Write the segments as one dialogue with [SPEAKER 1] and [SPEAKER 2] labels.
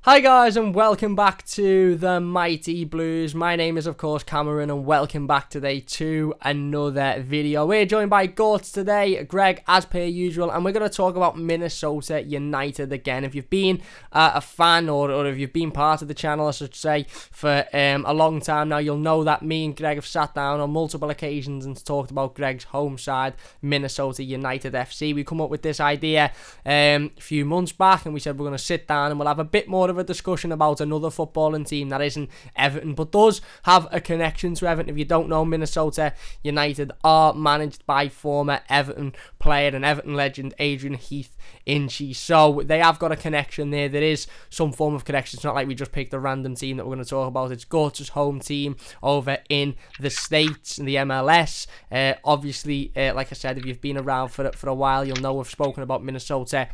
[SPEAKER 1] Hi guys and welcome back to the Mighty Blues. My name is of course Cameron and welcome back today to another video. We're joined by Gorts today, Greg as per usual, and we're going to talk about Minnesota United again. If you've been a fan or if you've been part of the channel, I should say, for a long time now, you'll know that me and Greg have sat down on multiple occasions and talked about Greg's home side, Minnesota United FC. We come up with this idea a few months back and we said we're going to sit down and we'll have a bit more of a discussion about another footballing team that isn't Everton but does have a connection to Everton. If you don't know, Minnesota United are managed by former Everton player and Everton legend Adrian Heath-Inchy, so they have got a connection there. There is some form of connection. It's not like we just picked a random team that we're going to talk about. It's Gort's home team over in the States, in the MLS. Obviously, like I said, if you've been around for a while, you'll know we've spoken about Minnesota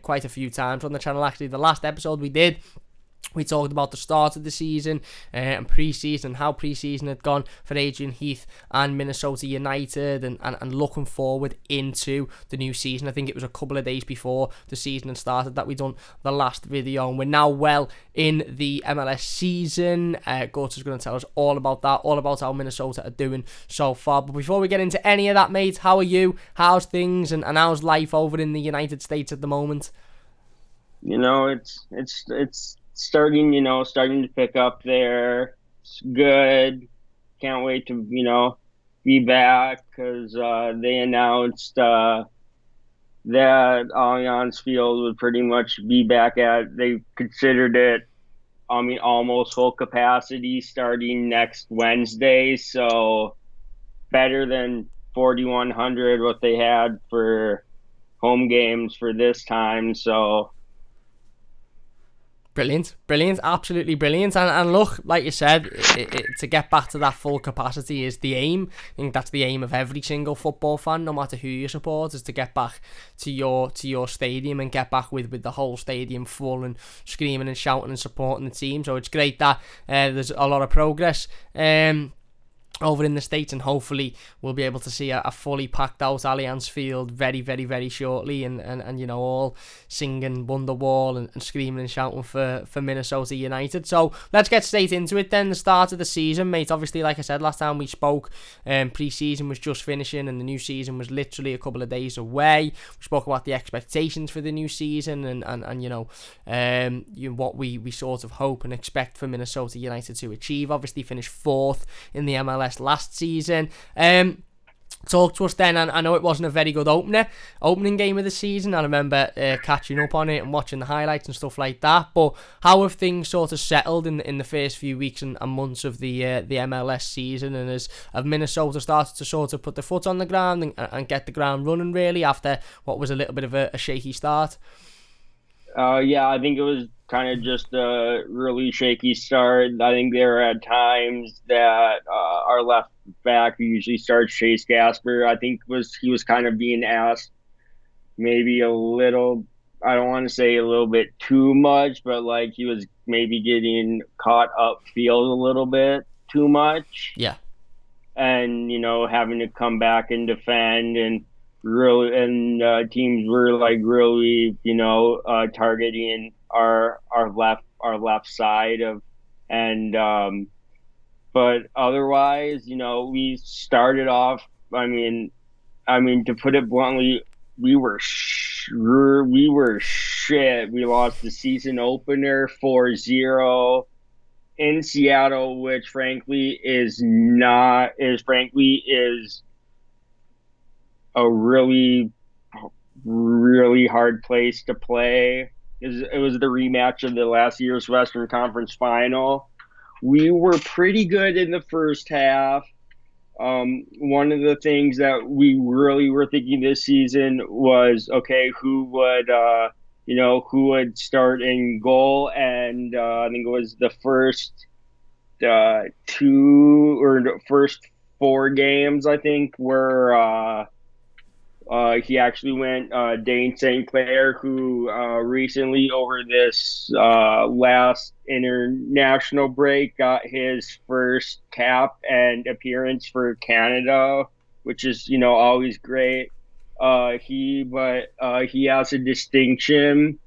[SPEAKER 1] quite a few times on the channel. Actually, the last episode we talked about the start of the season and pre-season, how pre-season had gone for Adrian Heath and Minnesota United, and looking forward into the new season. I think it was a couple of days before the season had started that we done the last video, and we're now well in the MLS season. Gorts is going to tell us all about that, all about how Minnesota are doing so far. But before we get into any of that, mate, how are you? How's things and how's life over in the United States at the moment?
[SPEAKER 2] You know, it's starting to pick up there. It's good. Can't wait to, be back because they announced that Allianz Field would pretty much be back they considered it, almost full capacity starting next Wednesday. So better than 4,100, what they had for home games for this time. So
[SPEAKER 1] Brilliant, absolutely brilliant. And look, like you said, to get back to that full capacity is the aim. I think that's the aim of every single football fan, no matter who you support, is to get back to your stadium and get back with the whole stadium full and screaming and shouting and supporting the team. So it's great that there's a lot of progress over in the States, and hopefully we'll be able to see a fully packed out Allianz Field very, very, very shortly, and all singing Wonderwall and screaming and shouting for Minnesota United. So let's get straight into it then. The start of the season, mate. Obviously, like I said last time we spoke, pre-season was just finishing and the new season was literally a couple of days away. We spoke about the expectations for the new season and what we sort of hope and expect for Minnesota United to achieve. Obviously finished 4th in the MLS last season. Talk to us then, and I know it wasn't a very good opening game of the season. I remember catching up on it and watching the highlights and stuff like that, but how have things sort of settled in the first few weeks and months of the MLS season, and have Minnesota started to sort of put their foot on the ground and get the ground running really after what was a little bit of a shaky start?
[SPEAKER 2] Yeah, I think it was kind of just a really shaky start. I think there are times that our left back, who usually starts, Chase Gasper, I think he was kind of being asked maybe a little. I don't want to say a little bit too much, but like he was maybe getting caught upfield a little bit too much.
[SPEAKER 1] Yeah.
[SPEAKER 2] And having to come back and defend, and teams were like really targeting our left side of, and but otherwise, we started off, to put it bluntly, we were shit. We lost the season opener 4-0 in Seattle, which frankly is a really, really hard place to play. It was the rematch of the last year's Western Conference Final. We were pretty good in the first half. One of the things that we really were thinking this season was, okay, who would start in goal, and I think it was the first first 4 games, I think, were he actually went Dane St. Clair, who recently, over this last international break, got his first cap and appearance for Canada, which is always great. He has a distinction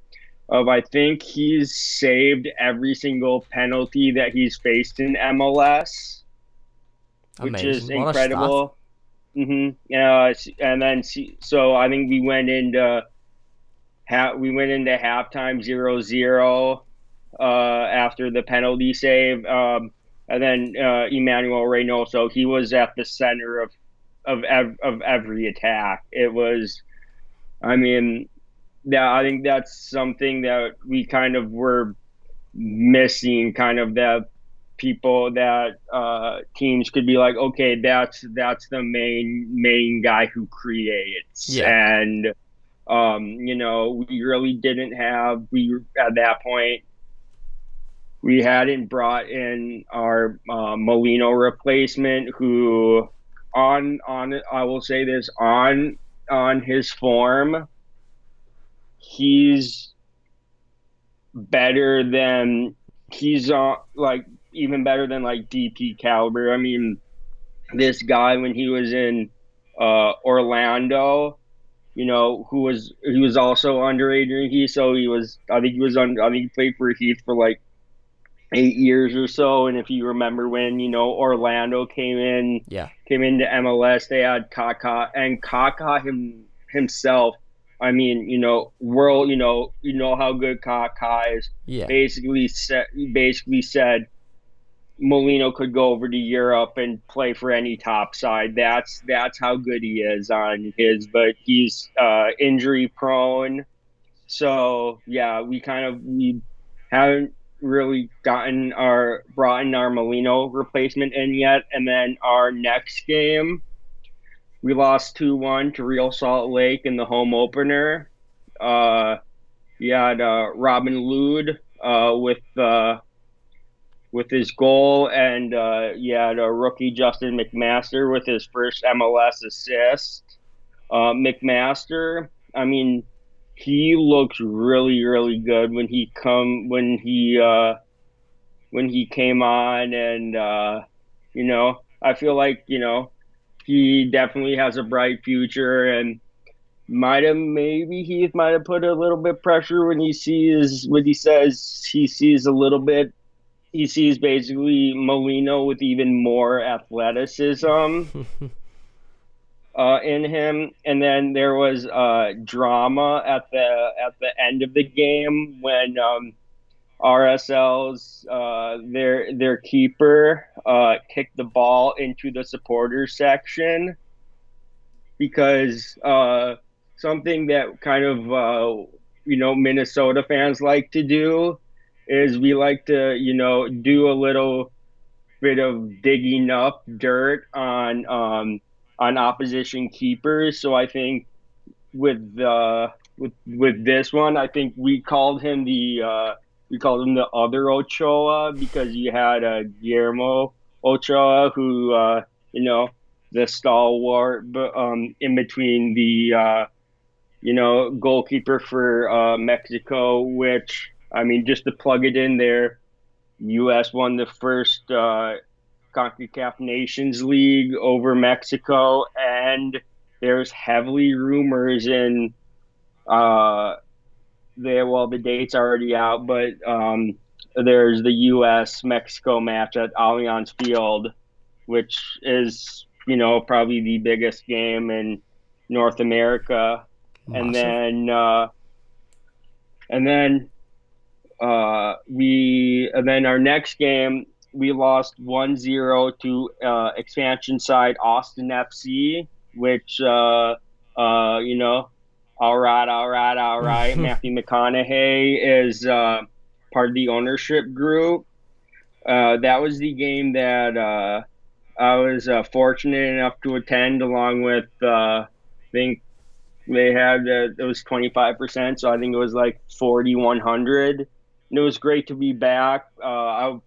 [SPEAKER 2] I think he's saved every single penalty that he's faced in MLS, which is
[SPEAKER 1] Amazing. What a stat.
[SPEAKER 2] incredible. And then so I think we went into halftime 0-0 after the penalty save. And then Emmanuel Reynoso, he was at the center of every attack. It was, I mean, yeah, I think that's something that we kind of were missing, kind of that people that teams could be like, okay, that's the main guy who creates.
[SPEAKER 1] Yeah.
[SPEAKER 2] And we really didn't have, we at that point we hadn't brought in our Molino replacement, who on I will say this, on his form, he's better than he's like even better than like DP caliber. I mean, this guy when he was in Orlando, he was also underage. I think he played for Heath for like 8 years or so. And if you remember when Orlando
[SPEAKER 1] Yeah.
[SPEAKER 2] came into MLS, they had Kaká, and Kaká himself. I mean, world, how good Kaká is.
[SPEAKER 1] Yeah.
[SPEAKER 2] Basically said Molino could go over to Europe and play for any top side. That's how good he is on his, but he's injury prone. So yeah, we haven't really brought in our Molino replacement in yet. And then our next game, we lost 2-1 to Real Salt Lake in the home opener. You had Robin Lod with his goal, and you had a rookie Justin McMaster with his first MLS assist. McMaster, I mean, he looks really, really good when he came on, and I feel like he definitely has a bright future, and maybe Heath might have put a little bit pressure when he says he sees basically Molino with even more athleticism in him. And then there was drama at the end of the game when RSL's their keeper kicked the ball into the supporters section, because something that kind of Minnesota fans like to do is we like to do a little bit of digging up dirt on opposition keepers. So I think with this one, I think we called him the other Ochoa, because you had Guillermo Ochoa, who the stalwart, but in between the goalkeeper for Mexico, which, I mean, just to plug it in there, U.S. won the first CONCACAF Nations League over Mexico, and there's heavily rumors in the date's already out, but there's the U.S. Mexico match at Allianz Field, which is probably the biggest game in North America. And
[SPEAKER 1] Massive.
[SPEAKER 2] then our next game, we lost 1-0 to expansion side Austin FC, which all right. Matthew McConaughey is part of the ownership group. That was the game that I was fortunate enough to attend, along with I think they had it was 25%, so I think it was like 4,100. And it was great to be back.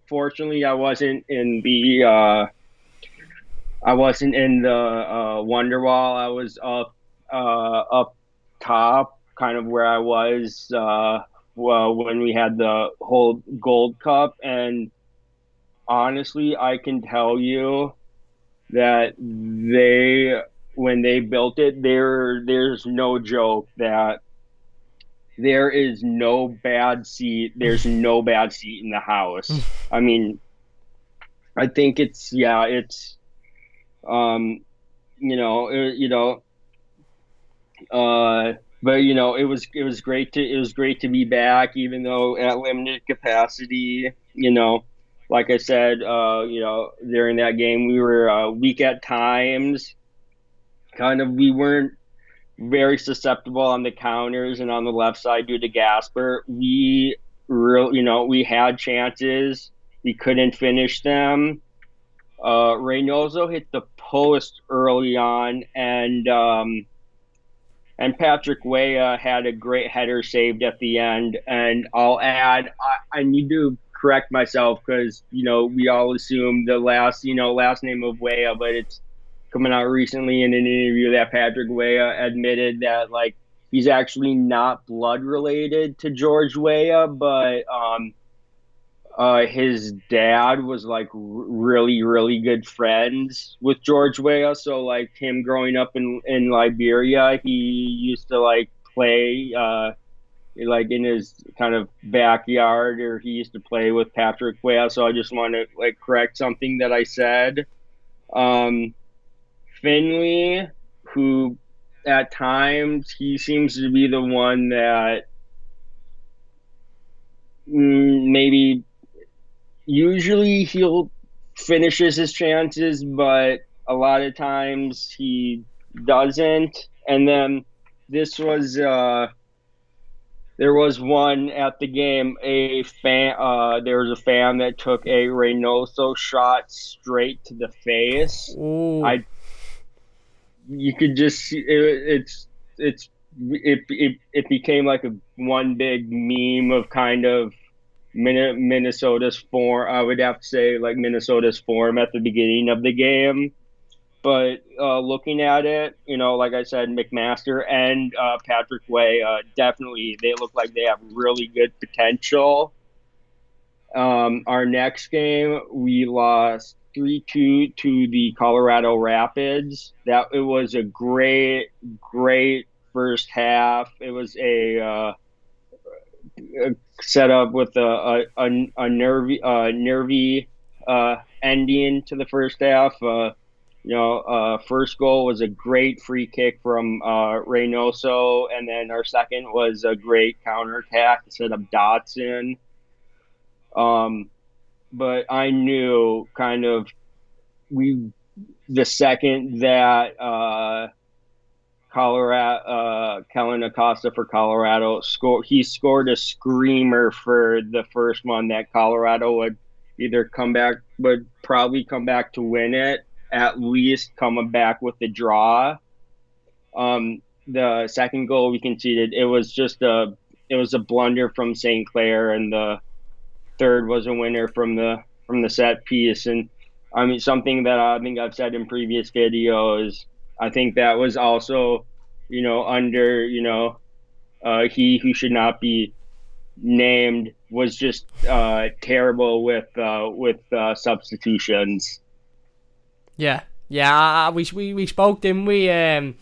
[SPEAKER 2] Fortunately, I wasn't in the Wonderwall. I was up top, kind of where I was when we had the whole Gold Cup. And honestly, I can tell you that when they built it, there's no joke that there is no bad seat. There's no bad seat in the house. I mean, I think it's um, you know, uh, but it was great to be back, even though at limited capacity. Like I said, during that game, we were weak at times. Kind of, we weren't very susceptible on the counters and on the left side due to Gasper. We had chances. We couldn't finish them. Reynoso hit the post early on, and Patrick Weah had a great header saved at the end. And I'll add, I need to correct myself because we all assume the last name of Weah, but it's coming out recently in an interview that Patrick Weah admitted that like he's actually not blood related to George Weah, but his dad was like really, really good friends with George Weah. So like him growing up in Liberia, he used to like play like in his kind of backyard, or he used to play with Patrick Weah. So I just want to like correct something that I said. Um, Finley, who at times he seems to be the one that maybe usually he'll finishes his chances, but a lot of times he doesn't. And then this was there was one at the game. There was a fan that took a Reynoso shot straight to the face.
[SPEAKER 1] Oh,
[SPEAKER 2] I You could just see it became like a one big meme of kind of Minnesota's form. I would have to say like Minnesota's form at the beginning of the game. But looking at it, like I said, McMaster and Patrick Way, definitely they look like they have really good potential. Our next game, we lost 3-2 to the Colorado Rapids. That it was a great, great first half. It was a setup with a nervy ending to the first half. First goal was a great free kick from Reynoso, and then our second was a great counterattack instead of Dotson. But I knew kind of the second that Kellen Acosta for Colorado scored a screamer for the first one that Colorado would probably come back to win it, at least coming back with the draw. The second goal we conceded, it was a blunder from St. Clair, and the third was a winner from the set piece. And I mean, something that I think I've said in previous videos, I think that was also, under, he who should not be named was just terrible with substitutions.
[SPEAKER 1] yeah, yeah. We spoke, didn't we?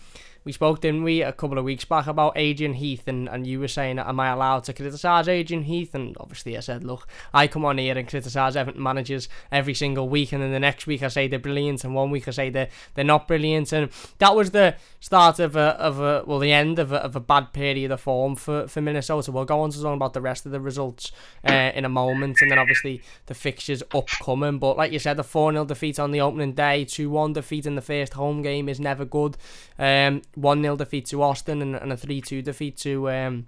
[SPEAKER 1] We spoke, didn't we, a couple of weeks back about Adrian Heath, and you were saying, am I allowed to criticise Adrian Heath? And obviously I said, look, I come on here and criticise Everton managers every single week, and then the next week I say they're brilliant, and one week I say they're not brilliant. And that was the start of the end of a bad period of form for Minnesota. We'll go on to talk about the rest of the results in a moment, and then obviously the fixtures upcoming. But like you said, the 4-0 defeat on the opening day, 2-1 defeat in the first home game is never good. 1-0 defeat to Austin and a 3-2 defeat to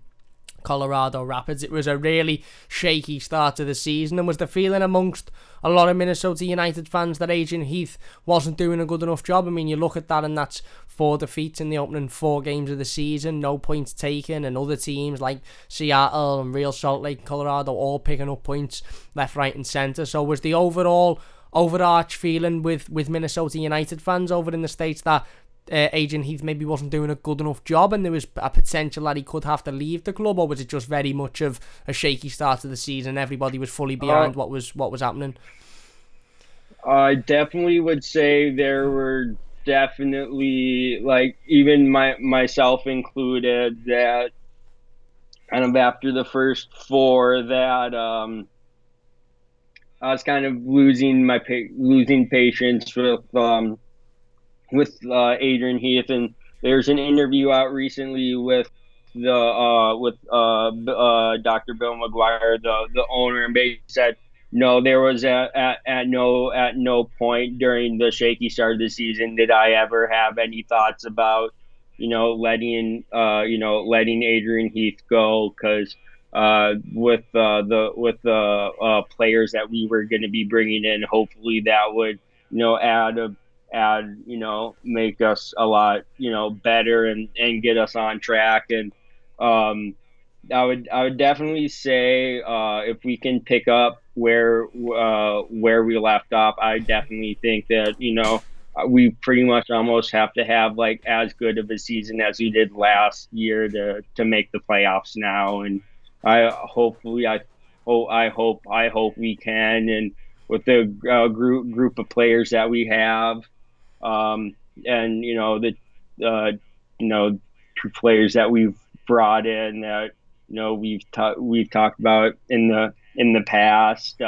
[SPEAKER 1] Colorado Rapids. It was a really shaky start to the season, and was the feeling amongst a lot of Minnesota United fans that Adrian Heath wasn't doing a good enough job. I mean, you look at that and that's 4 defeats in the opening 4 games of the season, no points taken, and other teams like Seattle and Real Salt Lake, Colorado all picking up points left, right and centre. So was the overarch feeling with Minnesota United fans over in the States that Adrian Heath maybe wasn't doing a good enough job and there was a potential that he could have to leave the club, or was it just very much of a shaky start to the season? Everybody was fully behind what was happening.
[SPEAKER 2] I definitely would say there were definitely, like, even myself included, that kind of after the first four that I was kind of losing patience with Adrian Heath, and there's an interview out recently with Dr. Bill McGuire, the owner, and basically said no, there was at no point during the shaky start of the season did I ever have any thoughts about letting Adrian Heath go because with the players that we were going to be bringing in, hopefully that would add, make us a lot, better and get us on track. And um, I would definitely say if we can pick up where we left off, I definitely think that we pretty much almost have to have like as good of a season as we did last year to make the playoffs now. And I hope we can. And with the group of players that we have, um, and the uh, you know two players that we've brought in that we've talked about in the past.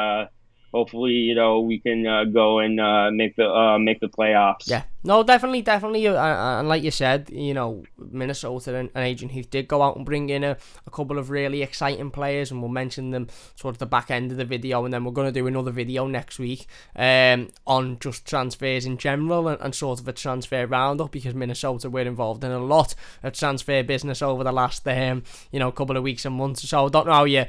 [SPEAKER 2] Hopefully, we can go and make the playoffs.
[SPEAKER 1] Yeah, no, definitely, definitely, and like you said, Minnesota and Agent Heath did go out and bring in a couple of really exciting players, and we'll mention them sort of the back end of the video, and then we're going to do another video next week on just transfers in general and sort of a transfer roundup, because Minnesota were involved in a lot of transfer business over the last couple of weeks and months. So I don't know how you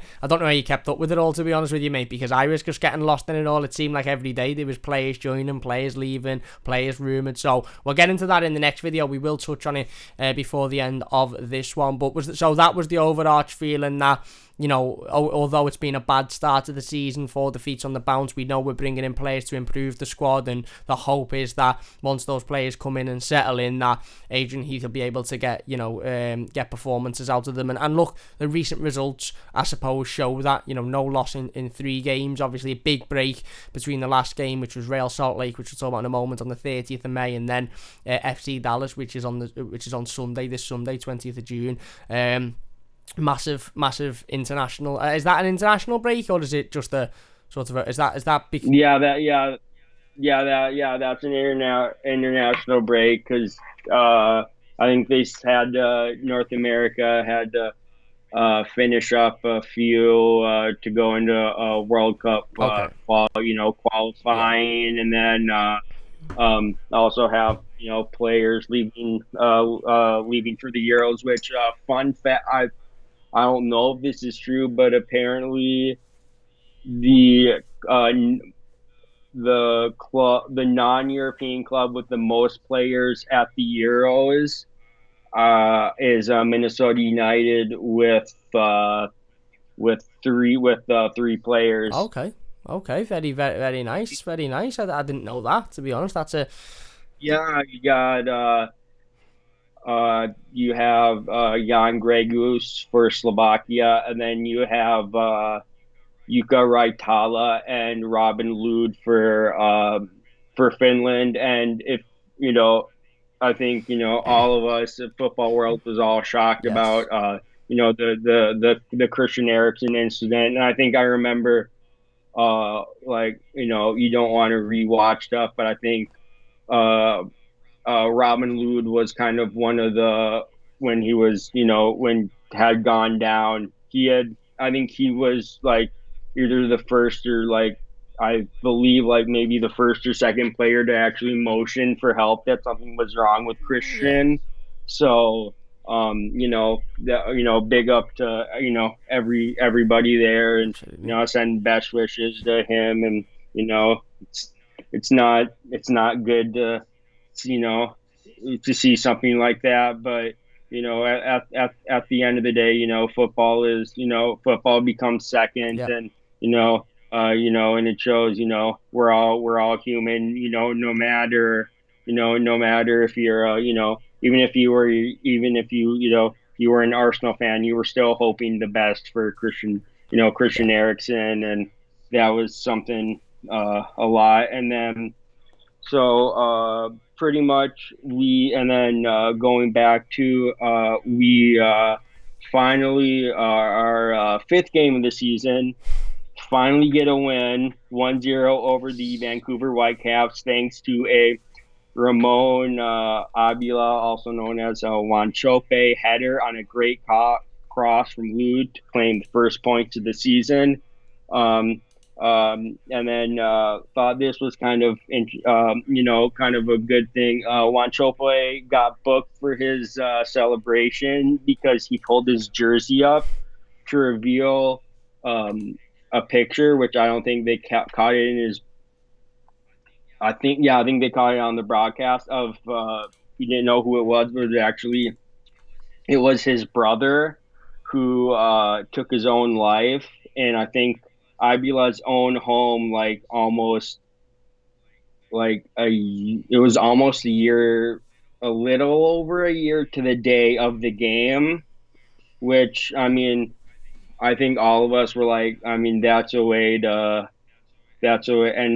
[SPEAKER 1] kept up with it all, to be honest with you, mate, because I was just getting lost in it all. It seemed like every day there was players joining, players leaving, players rumoured. So we'll get into that in the next video. We will touch on it before the end of this one. But that was the overarch feeling that, although it's been a bad start to the season, 4 defeats on the bounce, we know we're bringing in players to improve the squad, and the hope is that once those players come in and settle in, that Adrian Heath will be able to get performances out of them. And look, the recent results, I suppose, show that, no loss in 3 games. Obviously, a big break between the last game, which was Real Salt Lake, which we'll talk about in a moment, on the 30th of May, and then FC Dallas, which is on Sunday, this Sunday, 20th of June. Massive international. Is that an international break, or is it just a sort of is that?
[SPEAKER 2] That's an international break because I think they had North America had to finish up a few to go into a World Cup
[SPEAKER 1] Okay. Yeah.
[SPEAKER 2] qualifying, and then also have players leaving for the Euros. Which fun fact, I don't know if this is true, but apparently the uh, the non-European club with the most players at the Euros is Minnesota United with three players.
[SPEAKER 1] Okay. Okay. Very, very, very nice. Very nice. I didn't know that, to be honest. That's a
[SPEAKER 2] Yeah, you have Jan Gregus for Slovakia, and then you have Jukka Raitala and Robin Lod for Finland. And if you know, I think all of us, the football world, was all shocked
[SPEAKER 1] yes.
[SPEAKER 2] about the Christian Eriksen incident. And I think I remember like you don't want to rewatch stuff, but I think uh Robin Lod was kind of one of the when he was when had gone down. I think he was like either the first or like I believe like maybe the first or second player to actually motion for help that something was wrong with
[SPEAKER 1] Yeah.
[SPEAKER 2] Christian. So that big up to everybody there, and
[SPEAKER 1] Absolutely.
[SPEAKER 2] send best wishes to him. And it's it's not good you know, to see something like that. But at the end of the day, football becomes second,
[SPEAKER 1] Yeah.
[SPEAKER 2] and and it shows. We're all human. No matter if you're even if you were an Arsenal fan, you were still hoping the best for
[SPEAKER 1] Yeah.
[SPEAKER 2] Christian Eriksen, and that was something a lot. And then pretty much we and then going back to we finally our fifth game of the season. Finally get a win, 1-0 over the Vancouver Whitecaps, thanks to a Ramon Abila, also known as Wanchope, header on a great cross from Lod to claim the first points of the season. And then thought this was kind of, kind of a good thing. Wanchope got booked for his celebration because he pulled his jersey up to reveal a picture, which I don't think they caught it in his. I think they caught it on the broadcast of. He didn't know who it was, but it was his brother who took his own life, and I think Abila's own home, like almost it was almost a year, a little over a year to the day of the game, which I mean, I think all of us were like, I mean, and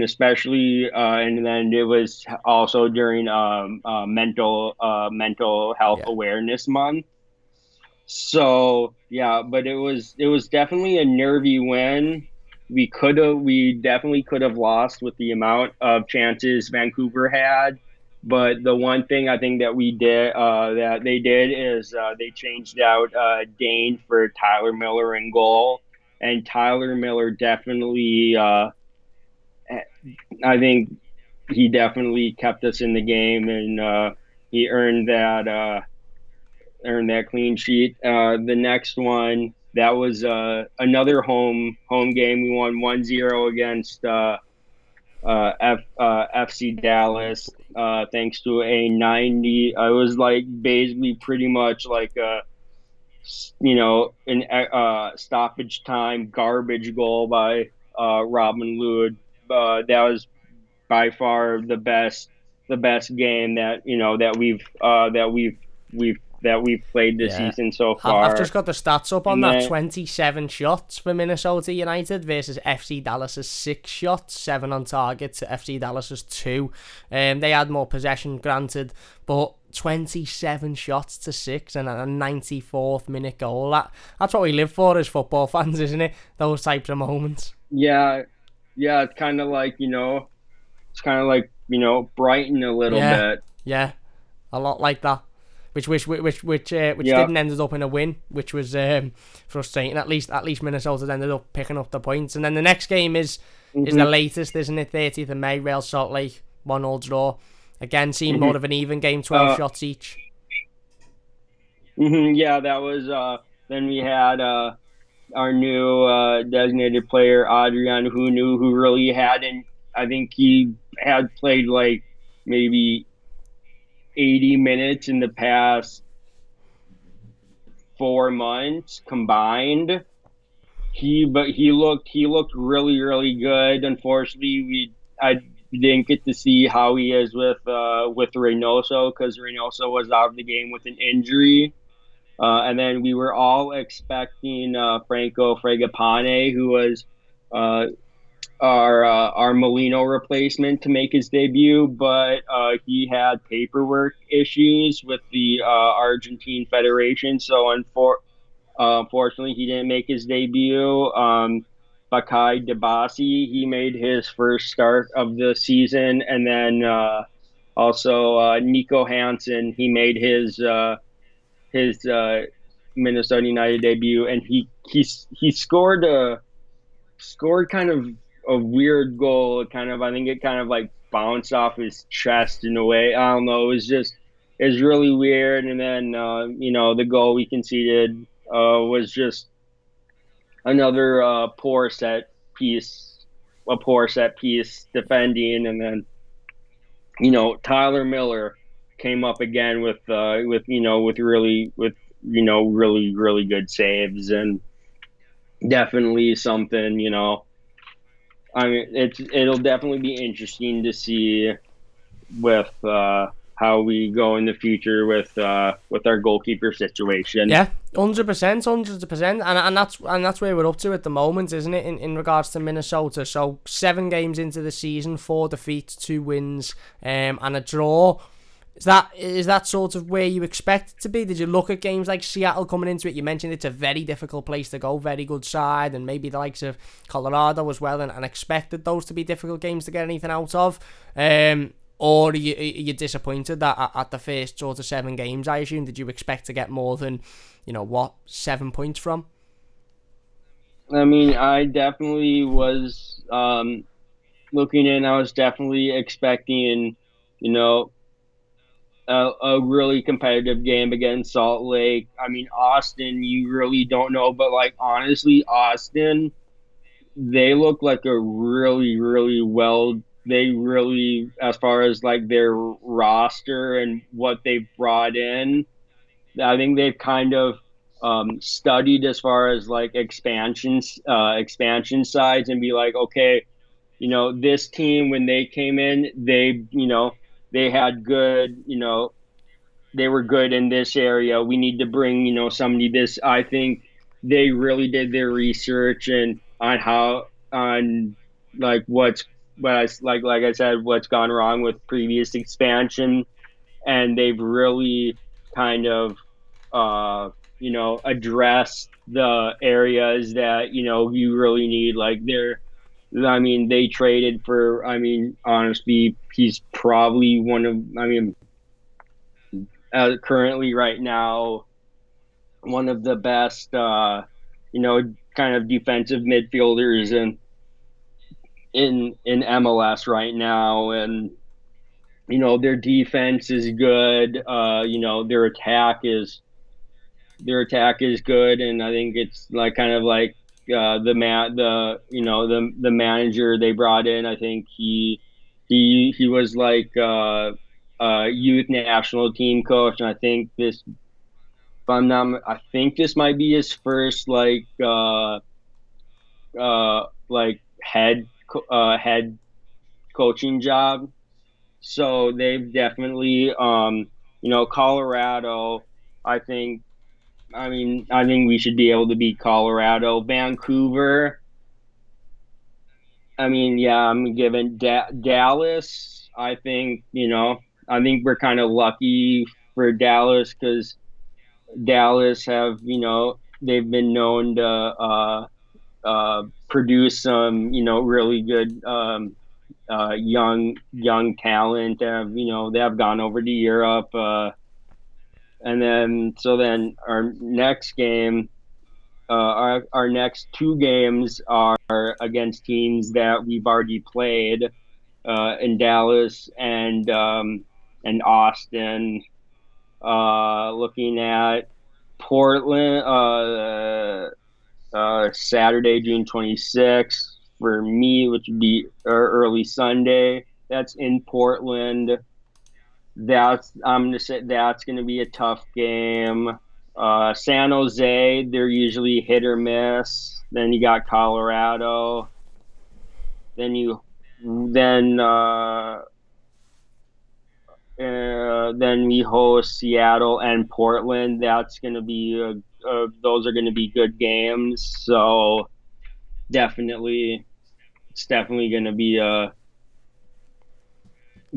[SPEAKER 2] especially, and then it was also during mental health
[SPEAKER 1] Yeah.
[SPEAKER 2] awareness month. So yeah, but it was definitely a nervy win. We definitely could have lost with the amount of chances Vancouver had. But the one thing I think that they did is they changed out Dane for Tyler Miller in goal, and Tyler Miller definitely I think he definitely kept us in the game, and he earned that clean sheet. The next one, that was another home game. We won 1-0 against FC Dallas, thanks to a 90. It was like basically pretty much like an stoppage time garbage goal by Robin Lod. That was by far the best game that we've played this
[SPEAKER 1] Yeah.
[SPEAKER 2] season so
[SPEAKER 1] I've
[SPEAKER 2] far.
[SPEAKER 1] just got the stats up on
[SPEAKER 2] And
[SPEAKER 1] that.
[SPEAKER 2] then
[SPEAKER 1] 27 shots for Minnesota United versus FC Dallas's 6 shots, 7 on target to FC Dallas's 2. They had more possession, granted, but 27 shots to 6 and a 94th minute goal. That's what we live for as football fans, isn't it? Those types of moments.
[SPEAKER 2] yeah, it's kind of like Brighton a little
[SPEAKER 1] Yeah,
[SPEAKER 2] bit.
[SPEAKER 1] yeah, a lot like that. Which
[SPEAKER 2] Yeah.
[SPEAKER 1] didn't end up in a win, which was frustrating. At least Minnesota ended up picking up the points. And then the next game is the latest, isn't it? 30th of May, Real Salt Lake, 1-1 draw. Again, seemed more of an even game, 12 shots each.
[SPEAKER 2] Yeah, that was. Then we had our new designated player Adrian Hunu, who really hadn't. I think he had played like maybe 80 minutes in the past 4 months combined. He looked really good. Unfortunately, I didn't get to see how he is with Reynoso, because Reynoso was out of the game with an injury. And then we were all expecting Franco Fragapane, who was uh, our Molino replacement, to make his debut, but he had paperwork issues with the Argentine Federation, so unfortunately he didn't make his debut. Bakai Debasi, he made his first start of the season, and then also Nico Hansen, he made his Minnesota United debut, and he scored kind of a weird goal. I think it kind of like bounced off his chest in a way. I don't know. It was really weird. And then the goal we conceded was just another poor set piece defending, and then Tyler Miller came up again with really good saves, and definitely something. I mean, it'll definitely be interesting to see with how we go in the future with our goalkeeper situation.
[SPEAKER 1] Yeah, 100%, 100%, and that's where we're up to at the moment, isn't it? In regards to Minnesota, so 7 games into the season, 4 defeats, 2 wins, and a draw. Is that sort of where you expect it to be? Did you look at games like Seattle coming into it? You mentioned it's a very difficult place to go, very good side, and maybe the likes of Colorado as well, and expected those to be difficult games to get anything out of. Or are you disappointed that at the first sort of 7 games, I assume, did you expect to get more than, 7 points from?
[SPEAKER 2] I mean, I definitely was looking in. I was definitely expecting, you know, a really competitive game against Salt Lake. I mean, Austin, you really don't know, but like honestly, Austin, they look like a really, really well. They really, as far as like their roster and what they've brought in, I think they've kind of studied as far as like expansion sides and be like, okay, this team when they came in, they had good, they were good in this area. We need to bring, somebody this. I think they really did their research and on how on like like I said, what's gone wrong with previous expansion, and they've really kind of addressed the areas that you really need. Like I mean, they traded for. I mean, honestly, he's probably one of. I mean, currently right now one of the best kind of defensive midfielders in MLS right now, and their defense is good. Their attack is good, and I think it's like kind of like the manager they brought in. I think he was like youth national team coach, and I think this, if I'm not, I think this might be his first like head coaching job. So they've definitely Colorado. I think I think we should be able to beat Colorado. Vancouver. I mean, yeah, I'm giving Dallas. I think we're kind of lucky for Dallas because Dallas have, they've been known to produce some, really good young talent. They have gone over to Europe, and then our next game, our next 2 games are against teams that we've already played in Dallas and Austin. Looking at Portland, Saturday, June 26th for me, which would be early Sunday. That's in Portland. I'm gonna say that's gonna be a tough game. San Jose, they're usually hit or miss. Then you got Colorado. Then we host Seattle and Portland. That's gonna be those are gonna be good games. So definitely, it's definitely gonna be a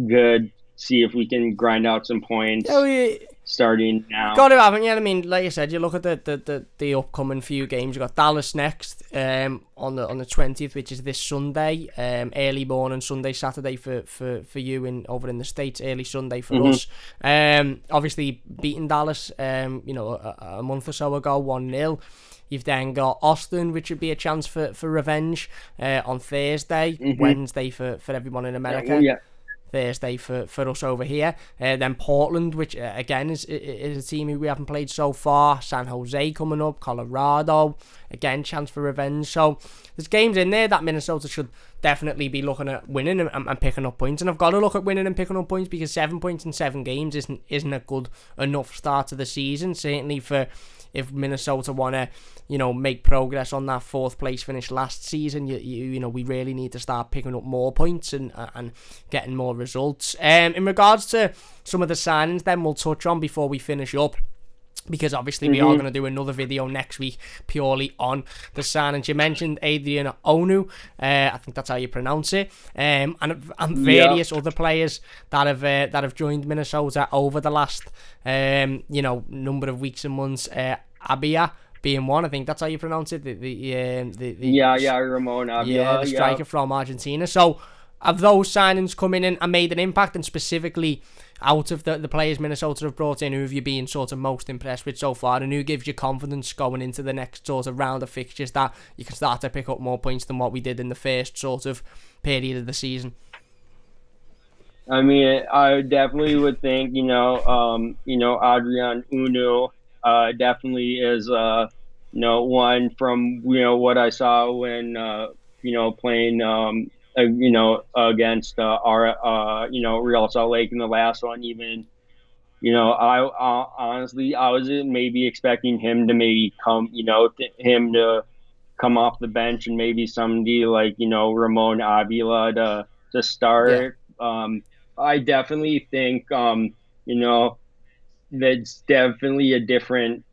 [SPEAKER 2] good. See if we can grind out some points.
[SPEAKER 1] Yeah, we
[SPEAKER 2] starting now.
[SPEAKER 1] got to, haven't you? I mean, like I said, you look at the upcoming few games. You got Dallas next on the 20th, which is this Sunday. Early morning Sunday, Saturday for you over in the States. Early Sunday for us. Obviously beating Dallas, a month or so ago, 1-0. You've then got Austin, which would be a chance for revenge on Thursday, Wednesday for everyone in America.
[SPEAKER 2] Yeah.
[SPEAKER 1] Thursday for us over here. Then Portland, which again is a team who we haven't played so far. San Jose coming up. Colorado, again, chance for revenge. So there's games in there that Minnesota should definitely be looking at winning and picking up points. And I've got to look at winning and picking up points because 7 points in 7 games isn't a good enough start to the season. Certainly for if Minnesota want to, make progress on that 4th place finish last season, we really need to start picking up more points and getting more results. In regards to some of the signings, then we'll touch on before we finish up. because obviously we are going to do another video next week purely on the signings. You mentioned Adrian Onu, I think that's how you pronounce it, and various other players that have joined Minnesota over the last number of weeks and months. Abia being one, I think that's how you pronounce it.
[SPEAKER 2] Ramon Avila,
[SPEAKER 1] the striker from Argentina. So have those signings come in and made an impact? And specifically, out of the players Minnesota have brought in, who have you been sort of most impressed with so far, and who gives you confidence going into the next sort of round of fixtures that you can start to pick up more points than what we did in the first sort of period of the season?
[SPEAKER 2] I mean, I definitely would think, Adrian Unu, definitely is, one from, what I saw when, playing, against our, Real Salt Lake in the last one. Even, I honestly, I was maybe expecting him to maybe come, him to come off the bench, and maybe somebody like, Ramon Avila to start. I definitely think, that's definitely a different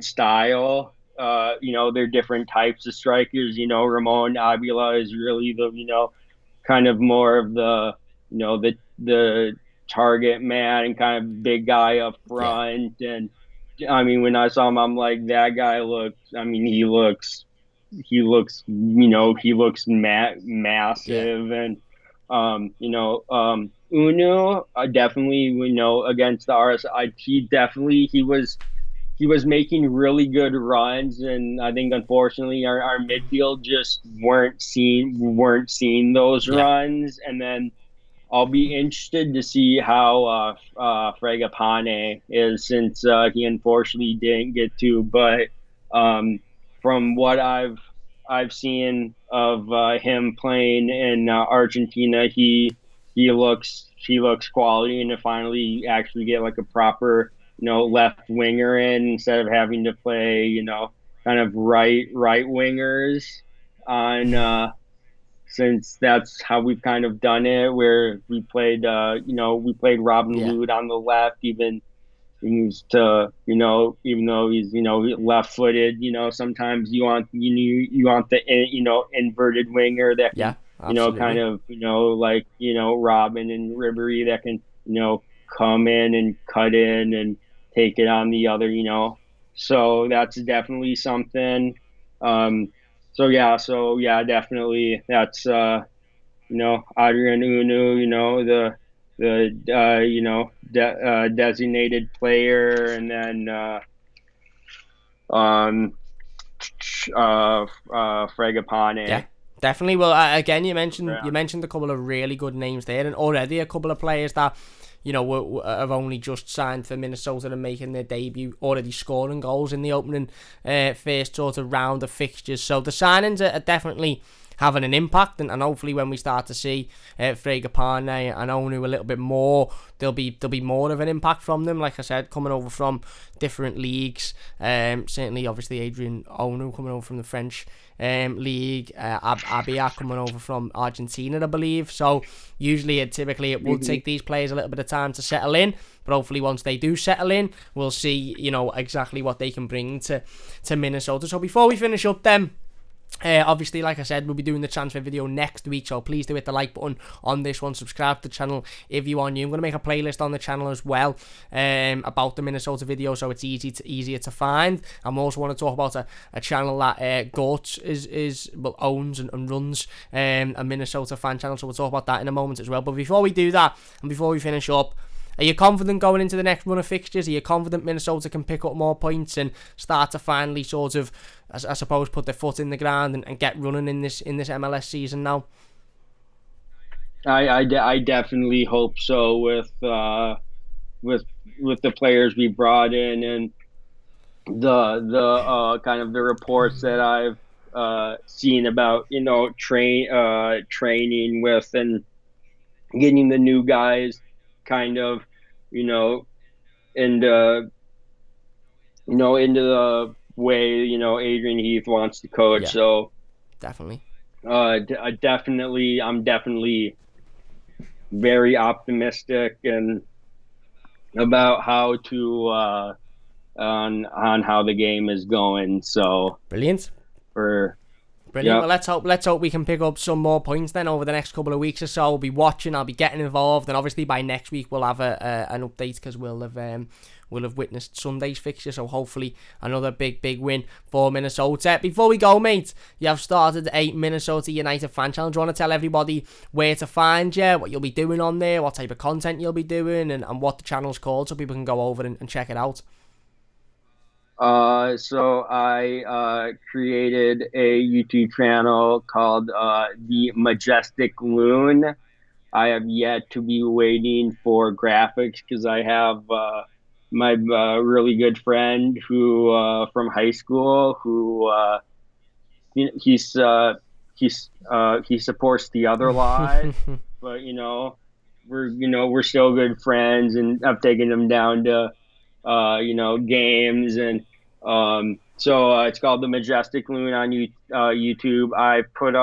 [SPEAKER 2] style. They're different types of strikers. Ramon Avila is really the, kind of more of the, the target man and kind of big guy up front. And I mean, when I saw him, I'm like, that guy looks. I mean, he looks massive. And Uno, definitely, against the RSI, he was making really good runs. And I think, unfortunately, our midfield just weren't seeing those runs. And then I'll be interested to see how Fragapane is, since he unfortunately didn't get to. But from what I've seen of him playing in Argentina, he looks quality. And to finally actually get like a proper left winger in, instead of having to play kind of right wingers on. Since that's how we've kind of done it, where we played Robin Lod on the left, even even though he's left-footed, sometimes you want the inverted winger that can kind of like Robin and Ribery, that can come in and cut in and take it on the other. So that's definitely something. So yeah, definitely that's Adrian Unu, the designated player. And then Fragapane.
[SPEAKER 1] Yeah, definitely. Well, again, you mentioned a couple of really good names there, and already a couple of players that have only just signed for Minnesota and making their debut, already scoring goals in the opening first sort of round of fixtures. So the signings are definitely having an impact, and hopefully when we start to see Fragapane and Onu a little bit more, there'll be more of an impact from them. Like I said, coming over from different leagues, certainly obviously Adrian Onu coming over from the French league, Abia coming over from Argentina, I believe. So usually typically it will take these players a little bit of time to settle in, but hopefully once they do settle in, we'll see exactly what they can bring to Minnesota. So before we finish up then, obviously, like I said, we'll be doing the transfer video next week, so please do hit the like button on this one, subscribe to the channel if you are new. I'm going to make a playlist on the channel as well about the Minnesota video, so it's easier to find. I also want to talk about a channel that Gort owns and runs, a Minnesota fan channel, so we'll talk about that in a moment as well. But before we do that, and before we finish up, are you confident going into the next run of fixtures? Are you confident Minnesota can pick up more points and start to finally sort of, I suppose, put their foot in the ground and get running in this MLS season now?
[SPEAKER 2] I definitely hope so, with the players we brought in, and the kind of the reports that I've seen about training with, and getting the new guys kind of into the way Adrian Heath wants to coach.
[SPEAKER 1] Yeah,
[SPEAKER 2] so
[SPEAKER 1] definitely
[SPEAKER 2] I'm definitely very optimistic and about how to on how the game is going. So
[SPEAKER 1] Brilliant.
[SPEAKER 2] for
[SPEAKER 1] Brilliant. Well,
[SPEAKER 2] Yep.
[SPEAKER 1] let's hope we can pick up some more points then over the next couple of weeks or so. I'll be watching. I'll be getting involved, and obviously by next week we'll have an update because we'll have witnessed Sunday's fixture. So hopefully another big win for Minnesota. Before we go, mate, you have started a Minnesota United fan channel. Do you want to tell everybody where to find you, what you'll be doing on there, what type of content you'll be doing, and what the channel's called, so people can go over and check it out?
[SPEAKER 2] So I created a YouTube channel called The Majestic Loon. I have yet to be waiting for graphics because I have my really good friend who from high school who he's he supports the other lie, but we're still good friends, and I've taken him down to games, and so it's called The Majestic Loon on YouTube. I put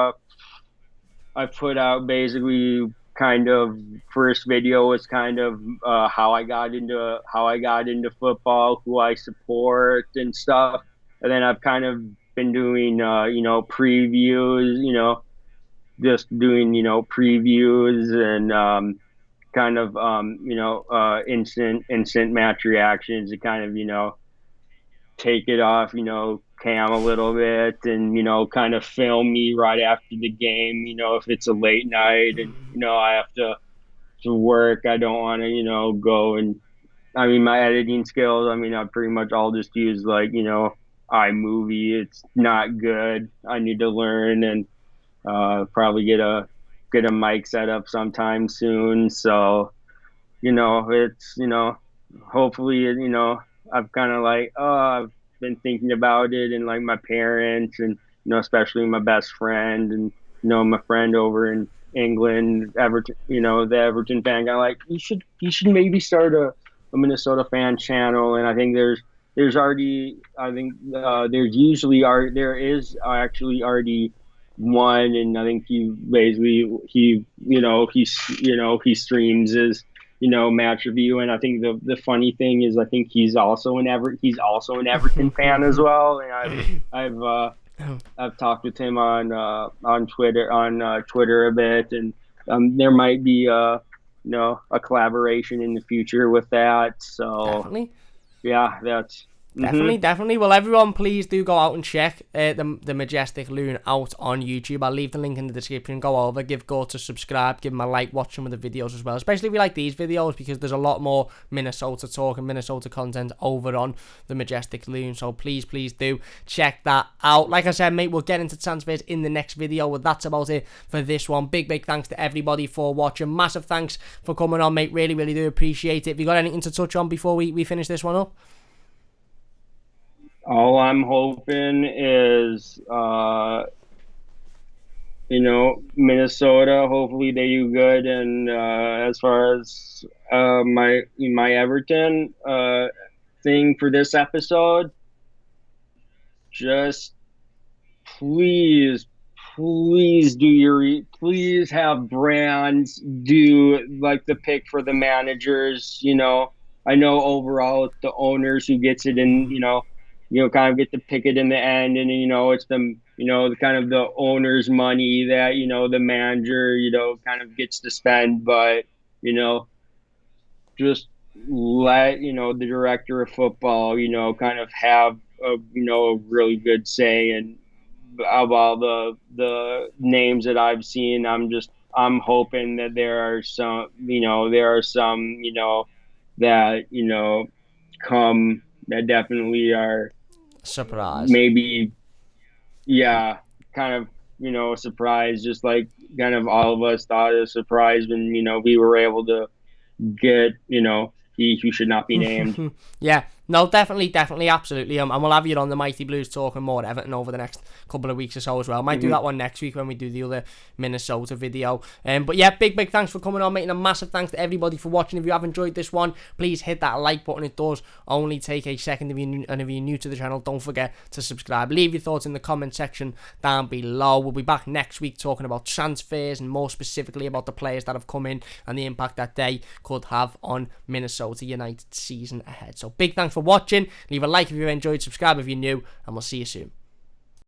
[SPEAKER 2] out basically kind of first video was kind of how I got into football, who I support and stuff, and then I've kind of been doing previews, just doing previews and kind of instant match reactions to kind of take it off cam a little bit, and kind of film me right after the game, if it's a late night and I have to work. I don't want to go, and I mean my editing skills, I mean I pretty much all just use like iMovie. It's not good. I need to learn, and probably get a mic set up sometime soon. So it's hopefully I've kind of like I've been thinking about it, and like my parents, and especially my best friend, and my friend over in England, Everton, the Everton fan guy, like you should maybe start a Minnesota fan channel. And I think there's already, I think there is actually already one, and I think he streams his match review. And I think the funny thing is, I think he's also an Everton fan as well. And I've talked with him on Twitter a bit, and there might be a collaboration in the future with that. So
[SPEAKER 1] Definitely.
[SPEAKER 2] yeah, that's
[SPEAKER 1] Definitely. Well, everyone, please do go out and check the Majestic Loon out on YouTube. I'll leave the link in the description. Go over, go to subscribe, give him a like, watch some of the videos as well. Especially if you like these videos, because there's a lot more Minnesota talk and Minnesota content over on the Majestic Loon. So please do check that out. Like I said, mate, we'll get into transfers in the next video. Well, that's about it for this one. Big thanks to everybody for watching. Massive thanks for coming on, mate. Really do appreciate it. Have you got anything to touch on before we finish this one up?
[SPEAKER 2] all I'm hoping is, Minnesota. Hopefully they do good. And as far as my Everton thing for this episode, just please please have brands do like the pick for the managers. I know overall it's the owners who gets it, and kind of get to pick it in the end, and it's the kind of the owner's money that the manager kind of gets to spend. But just let the director of football kind of have a a really good say. And of all the names that I've seen, I'm hoping that there are some that come that definitely are
[SPEAKER 1] Surprise.
[SPEAKER 2] maybe, yeah, kind of a surprise, just like kind of all of us thought it was a surprise when we were able to get he who should not be named.
[SPEAKER 1] Yeah, no, definitely, absolutely. And we'll have you on the Mighty Blues talking more Everton over the next couple of weeks or so as well. Might do that one next week when we do the other Minnesota video. But yeah, big thanks for coming on, mate, and a massive thanks to everybody for watching. If you have enjoyed this one, please hit that like button. It does only take a second. If you're new to the channel, don't forget to subscribe. Leave your thoughts in the comment section down below. We'll be back next week talking about transfers, and more specifically about the players that have come in and the impact that they could have on Minnesota United season ahead. So big thanks for watching. Leave a like if you enjoyed, subscribe if you're new, and we'll see you soon.